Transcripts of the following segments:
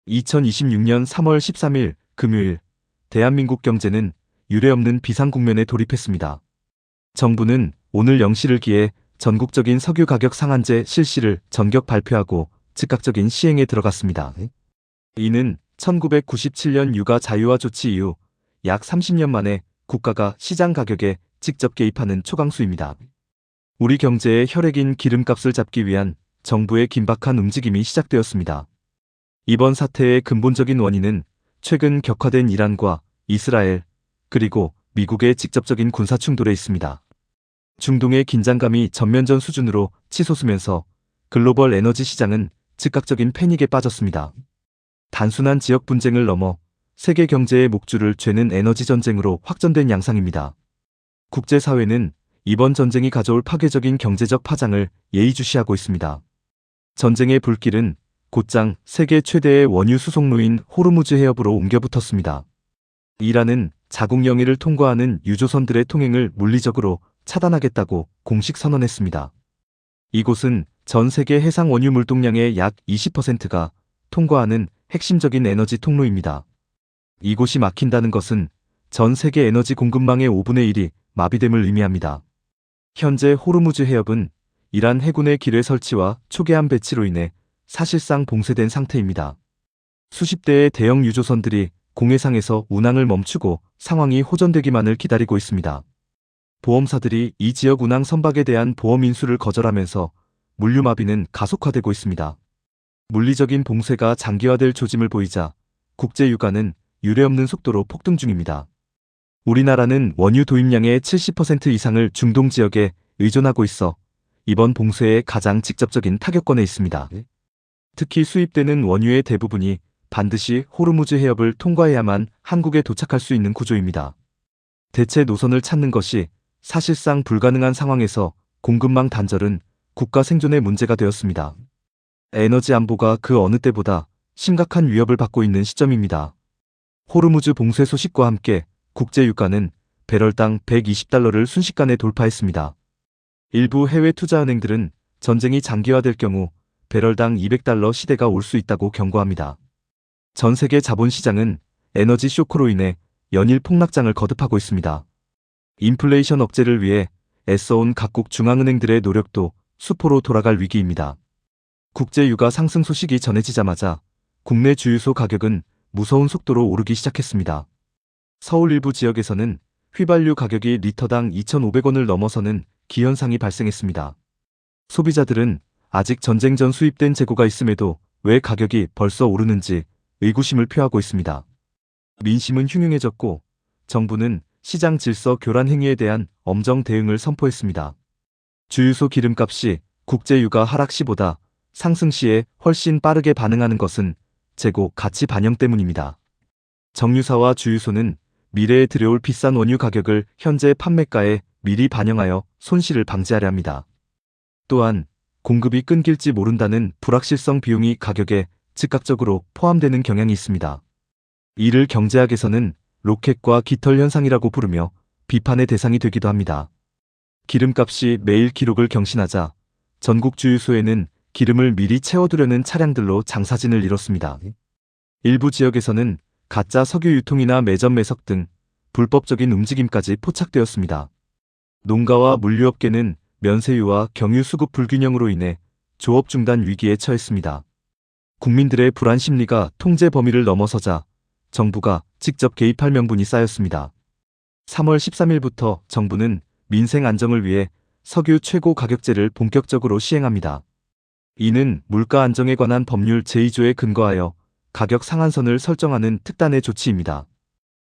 2026년 3월 13일 금요일, 대한민국 경제는 유례없는 비상국면에 돌입했습니다. 정부는 오늘 0시를 기해 전국적인 석유 가격 상한제 실시를 전격 발표하고 즉각적인 시행에 들어갔습니다. 이는 1997년 유가 자유화 조치 이후 약 30년 만에 국가가 시장 가격에 직접 개입하는 초강수입니다. 우리 경제의 혈액인 기름값을 잡기 위한 정부의 긴박한 움직임이 시작되었습니다. 이번 사태의 근본적인 원인은 최근 격화된 이란과 이스라엘, 그리고 미국의 직접적인 군사 충돌에 있습니다. 중동의 긴장감이 전면전 수준으로 치솟으면서 글로벌 에너지 시장은 즉각적인 패닉에 빠졌습니다. 단순한 지역 분쟁을 넘어 세계 경제의 목줄을 죄는 에너지 전쟁으로 확전된 양상입니다. 국제사회는 이번 전쟁이 가져올 파괴적인 경제적 파장을 예의주시하고 있습니다. 전쟁의 불길은 곧장 세계 최대의 원유 수송로인 호르무즈 해협으로 옮겨붙었습니다. 이란은 자국 영해를 통과하는 유조선들의 통행을 물리적으로 차단하겠다고 공식 선언했습니다. 이곳은 전 세계 해상 원유 물동량의 약 20%가 통과하는 핵심적인 에너지 통로입니다. 이곳이 막힌다는 것은 전 세계 에너지 공급망의 5분의 1이 마비됨을 의미합니다. 현재 호르무즈 해협은 이란 해군의 기뢰 설치와 초계함 배치로 인해 사실상 봉쇄된 상태입니다. 수십 대의 대형 유조선들이 공해상에서 운항을 멈추고 상황이 호전되기만을 기다리고 있습니다. 보험사들이 이 지역 운항 선박에 대한 보험 인수를 거절하면서 물류 마비는 가속화되고 있습니다. 물리적인 봉쇄가 장기화될 조짐을 보이자 국제 유가는 유례없는 속도로 폭등 중입니다. 우리나라는 원유 도입량의 70% 이상을 중동 지역에 의존하고 있어 이번 봉쇄의 가장 직접적인 타격권에 있습니다. 특히 수입되는 원유의 대부분이 반드시 호르무즈 해협을 통과해야만 한국에 도착할 수 있는 구조입니다. 대체 노선을 찾는 것이 사실상 불가능한 상황에서 공급망 단절은 국가 생존의 문제가 되었습니다. 에너지 안보가 그 어느 때보다 심각한 위협을 받고 있는 시점입니다. 호르무즈 봉쇄 소식과 함께 국제 유가는 배럴당 120달러를 순식간에 돌파했습니다. 일부 해외 투자은행들은 전쟁이 장기화될 경우 배럴당 200달러 시대가 올 수 있다고 경고합니다. 전 세계 자본시장은 에너지 쇼크로 인해 연일 폭락장을 거듭하고 있습니다. 인플레이션 억제를 위해 애써온 각국 중앙은행들의 노력도 수포로 돌아갈 위기입니다. 국제 유가 상승 소식이 전해지자마자 국내 주유소 가격은 무서운 속도로 오르기 시작했습니다. 서울 일부 지역에서는 휘발유 가격이 리터당 2,500원을 넘어서는 기현상이 발생했습니다. 소비자들은 아직 전쟁 전 수입된 재고가 있음에도 왜 가격이 벌써 오르는지 의구심을 표하고 있습니다. 민심은 흉흉해졌고 정부는 시장 질서 교란 행위에 대한 엄정 대응을 선포했습니다. 주유소 기름값이 국제 유가 하락 시보다 상승 시에 훨씬 빠르게 반응하는 것은 재고 가치 반영 때문입니다. 정유사와 주유소는 미래에 들여올 비싼 원유 가격을 현재 판매가에 미리 반영하여 손실을 방지하려 합니다. 또한 공급이 끊길지 모른다는 불확실성 비용이 가격에 즉각적으로 포함되는 경향이 있습니다. 이를 경제학에서는 로켓과 깃털 현상이라고 부르며 비판의 대상이 되기도 합니다. 기름값이 매일 기록을 경신하자 전국 주유소에는 기름을 미리 채워두려는 차량들로 장사진을 이뤘습니다. 일부 지역에서는 가짜 석유 유통이나 매점 매석 등 불법적인 움직임까지 포착되었습니다. 농가와 물류업계는 면세유와 경유 수급 불균형으로 인해 조업 중단 위기에 처했습니다. 국민들의 불안 심리가 통제 범위를 넘어서자 정부가 직접 개입할 명분이 쌓였습니다. 3월 13일부터 정부는 민생 안정을 위해 석유 최고 가격제를 본격적으로 시행합니다. 이는 물가 안정에 관한 법률 제2조에 근거하여 가격 상한선을 설정하는 특단의 조치입니다.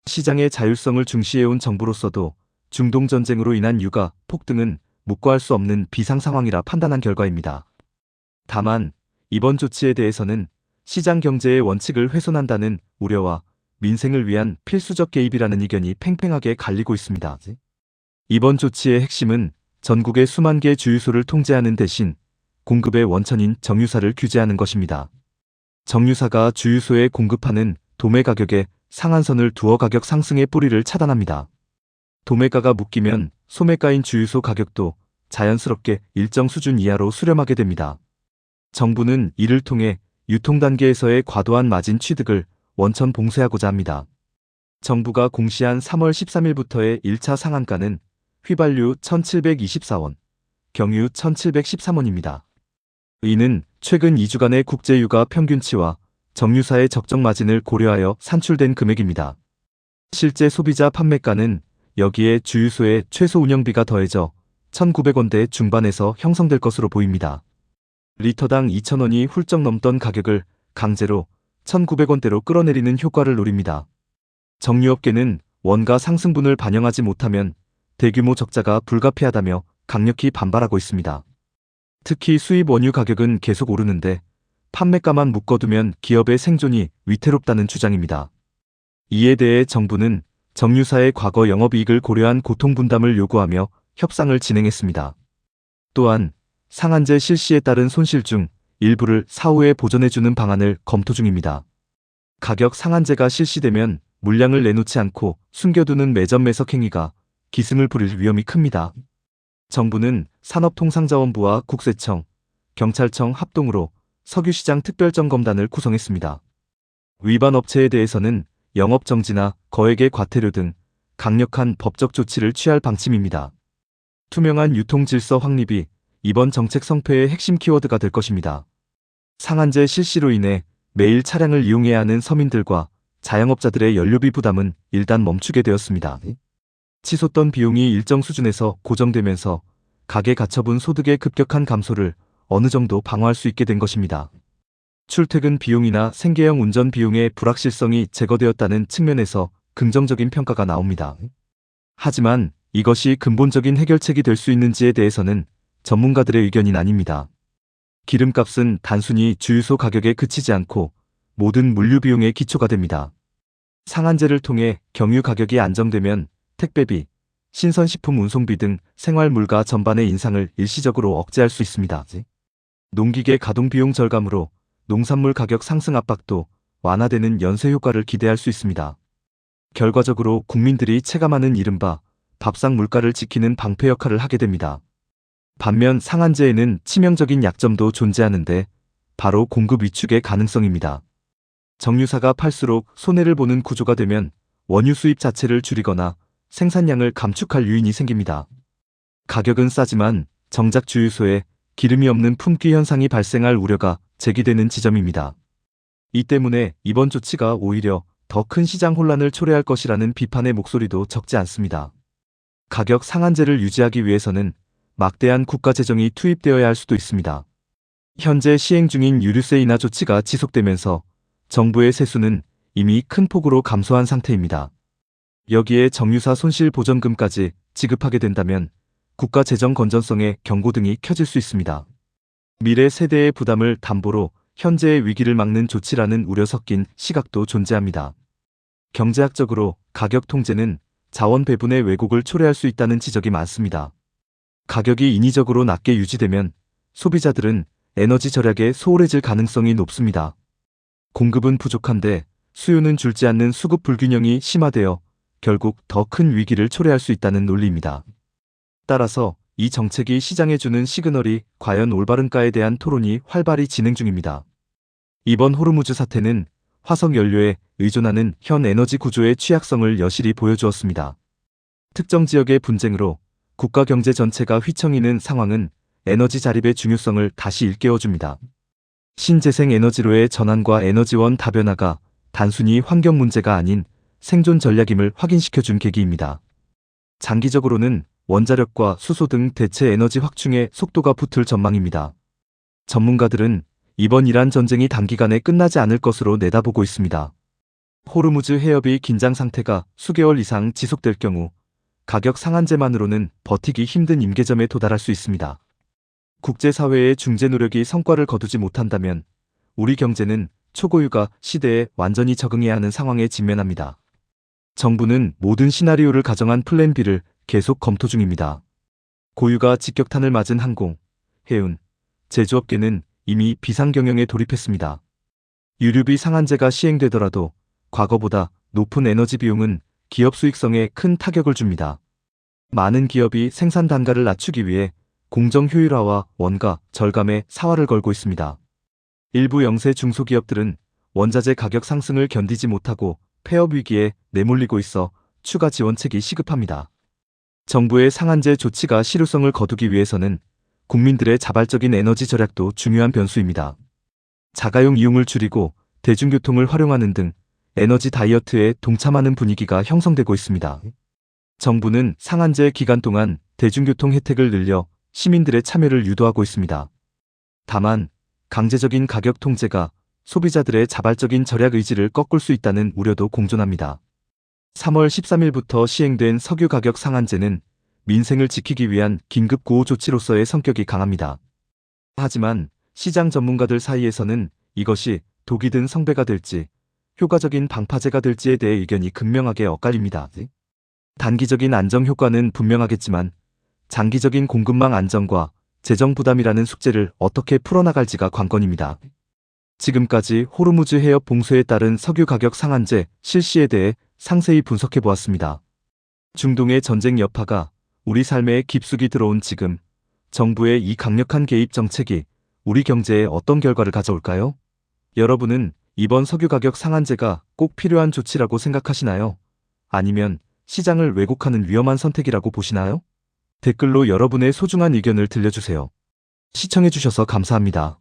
시장의 자율성을 중시해온 정부로서도 중동 전쟁으로 인한 유가 폭등은 묵과할 수 없는 비상 상황이라 판단한 결과입니다. 다만 이번 조치에 대해서는 시장 경제의 원칙을 훼손한다는 우려와 민생을 위한 필수적 개입이라는 의견이 팽팽하게 갈리고 있습니다. 이번 조치의 핵심은 전국의 수만 개 주유소를 통제하는 대신 공급의 원천인 정유사를 규제하는 것입니다. 정유사가 주유소에 공급하는 도매 가격에 상한선을 두어 가격 상승의 뿌리를 차단합니다. 도매가가 묶이면 소매가인 주유소 가격도 자연스럽게 일정 수준 이하로 수렴하게 됩니다. 정부는 이를 통해 유통 단계에서의 과도한 마진 취득을 원천 봉쇄하고자 합니다. 정부가 공시한 3월 13일부터의 1차 상한가는 휘발유 1,724원, 경유 1,713원입니다. 이는 최근 2주간의 국제유가 평균치와 정유사의 적정 마진을 고려하여 산출된 금액입니다. 실제 소비자 판매가는 여기에 주유소의 최소 운영비가 더해져 1,900원대 중반에서 형성될 것으로 보입니다. 리터당 2,000원이 훌쩍 넘던 가격을 강제로 1,900원대로 끌어내리는 효과를 노립니다. 정유업계는 원가 상승분을 반영하지 못하면 대규모 적자가 불가피하다며 강력히 반발하고 있습니다. 특히 수입 원유 가격은 계속 오르는데 판매가만 묶어두면 기업의 생존이 위태롭다는 주장입니다. 이에 대해 정부는 정유사의 과거 영업이익을 고려한 고통분담을 요구하며 협상을 진행했습니다. 또한 상한제 실시에 따른 손실 중 일부를 사후에 보전해주는 방안을 검토 중입니다. 가격 상한제가 실시되면 물량을 내놓지 않고 숨겨두는 매점 매석 행위가 기승을 부릴 위험이 큽니다. 정부는 산업통상자원부와 국세청, 경찰청 합동으로 석유시장 특별점검단을 구성했습니다. 위반 업체에 대해서는 영업정지나 거액의 과태료 등 강력한 법적 조치를 취할 방침입니다. 투명한 유통질서 확립이 이번 정책 성패의 핵심 키워드가 될 것입니다. 상한제 실시로 인해 매일 차량을 이용해야 하는 서민들과 자영업자들의 연료비 부담은 일단 멈추게 되었습니다. 치솟던 비용이 일정 수준에서 고정되면서 가계 가처분 소득의 급격한 감소를 어느 정도 방어할 수 있게 된 것입니다. 출퇴근 비용이나 생계형 운전 비용의 불확실성이 제거되었다는 측면에서 긍정적인 평가가 나옵니다. 하지만 이것이 근본적인 해결책이 될 수 있는지에 대해서는 전문가들의 의견이 나뉩니다. 기름값은 단순히 주유소 가격에 그치지 않고 모든 물류 비용의 기초가 됩니다. 상한제를 통해 경유 가격이 안정되면 택배비, 신선식품 운송비 등 생활물가 전반의 인상을 일시적으로 억제할 수 있습니다. 농기계 가동 비용 절감으로 농산물 가격 상승 압박도 완화되는 연쇄 효과를 기대할 수 있습니다. 결과적으로 국민들이 체감하는 이른바 밥상 물가를 지키는 방패 역할을 하게 됩니다. 반면 상한제에는 치명적인 약점도 존재하는데 바로 공급 위축의 가능성입니다. 정유사가 팔수록 손해를 보는 구조가 되면 원유 수입 자체를 줄이거나 생산량을 감축할 요인이 생깁니다. 가격은 싸지만 정작 주유소에 기름이 없는 품귀 현상이 발생할 우려가 제기되는 지점입니다. 이 때문에 이번 조치가 오히려 더 큰 시장 혼란을 초래할 것이라는 비판의 목소리도 적지 않습니다. 가격 상한제를 유지하기 위해서는 막대한 국가 재정이 투입되어야 할 수도 있습니다. 현재 시행 중인 유류세 인하 조치가 지속되면서 정부의 세수는 이미 큰 폭으로 감소한 상태입니다. 여기에 정유사 손실 보전금까지 지급하게 된다면 국가 재정 건전성의 경고등이 켜질 수 있습니다. 미래 세대의 부담을 담보로 현재의 위기를 막는 조치라는 우려 섞인 시각도 존재합니다. 경제학적으로 가격 통제는 자원 배분의 왜곡을 초래할 수 있다는 지적이 많습니다. 가격이 인위적으로 낮게 유지되면 소비자들은 에너지 절약에 소홀해질 가능성이 높습니다. 공급은 부족한데 수요는 줄지 않는 수급 불균형이 심화되어 결국 더 큰 위기를 초래할 수 있다는 논리입니다. 따라서 이 정책이 시장에 주는 시그널이 과연 올바른가에 대한 토론이 활발히 진행 중입니다. 이번 호르무즈 사태는 화석 연료에 의존하는 현 에너지 구조의 취약성을 여실히 보여주었습니다. 특정 지역의 분쟁으로 국가 경제 전체가 휘청이는 상황은 에너지 자립의 중요성을 다시 일깨워줍니다. 신재생 에너지로의 전환과 에너지원 다변화가 단순히 환경 문제가 아닌 생존 전략임을 확인시켜준 계기입니다. 장기적으로는 원자력과 수소 등 대체 에너지 확충의 속도가 붙을 전망입니다. 전문가들은 이번 이란 전쟁이 단기간에 끝나지 않을 것으로 내다보고 있습니다. 호르무즈 해협의 긴장 상태가 수개월 이상 지속될 경우 가격 상한제만으로는 버티기 힘든 임계점에 도달할 수 있습니다. 국제사회의 중재 노력이 성과를 거두지 못한다면 우리 경제는 초고유가 시대에 완전히 적응해야 하는 상황에 직면합니다. 정부는 모든 시나리오를 가정한 플랜 B를 계속 검토 중입니다. 고유가 직격탄을 맞은 항공, 해운, 제조업계는 이미 비상경영에 돌입했습니다. 유류비 상한제가 시행되더라도 과거보다 높은 에너지 비용은 기업 수익성에 큰 타격을 줍니다. 많은 기업이 생산 단가를 낮추기 위해 공정 효율화와 원가 절감에 사활을 걸고 있습니다. 일부 영세 중소기업들은 원자재 가격 상승을 견디지 못하고 폐업 위기에 내몰리고 있어 추가 지원책이 시급합니다. 정부의 상한제 조치가 실효성을 거두기 위해서는 국민들의 자발적인 에너지 절약도 중요한 변수입니다. 자가용 이용을 줄이고 대중교통을 활용하는 등 에너지 다이어트에 동참하는 분위기가 형성되고 있습니다. 정부는 상한제 기간 동안 대중교통 혜택을 늘려 시민들의 참여를 유도하고 있습니다. 다만 강제적인 가격 통제가 소비자들의 자발적인 절약 의지를 꺾을 수 있다는 우려도 공존합니다. 3월 13일부터 시행된 석유 가격 상한제는 민생을 지키기 위한 긴급 구호 조치로서의 성격이 강합니다. 하지만 시장 전문가들 사이에서는 이것이 독이 든 성배가 될지 효과적인 방파제가 될지에 대해 의견이 극명하게 엇갈립니다. 단기적인 안정 효과는 분명하겠지만 장기적인 공급망 안정과 재정 부담이라는 숙제를 어떻게 풀어나갈지가 관건입니다. 지금까지 호르무즈 해협 봉쇄에 따른 석유 가격 상한제 실시에 대해 상세히 분석해 보았습니다. 중동의 전쟁 여파가 우리 삶에 깊숙이 들어온 지금 정부의 이 강력한 개입 정책이 우리 경제에 어떤 결과를 가져올까요? 여러분은 이번 석유 가격 상한제가 꼭 필요한 조치라고 생각하시나요? 아니면 시장을 왜곡하는 위험한 선택이라고 보시나요? 댓글로 여러분의 소중한 의견을 들려주세요. 시청해주셔서 감사합니다.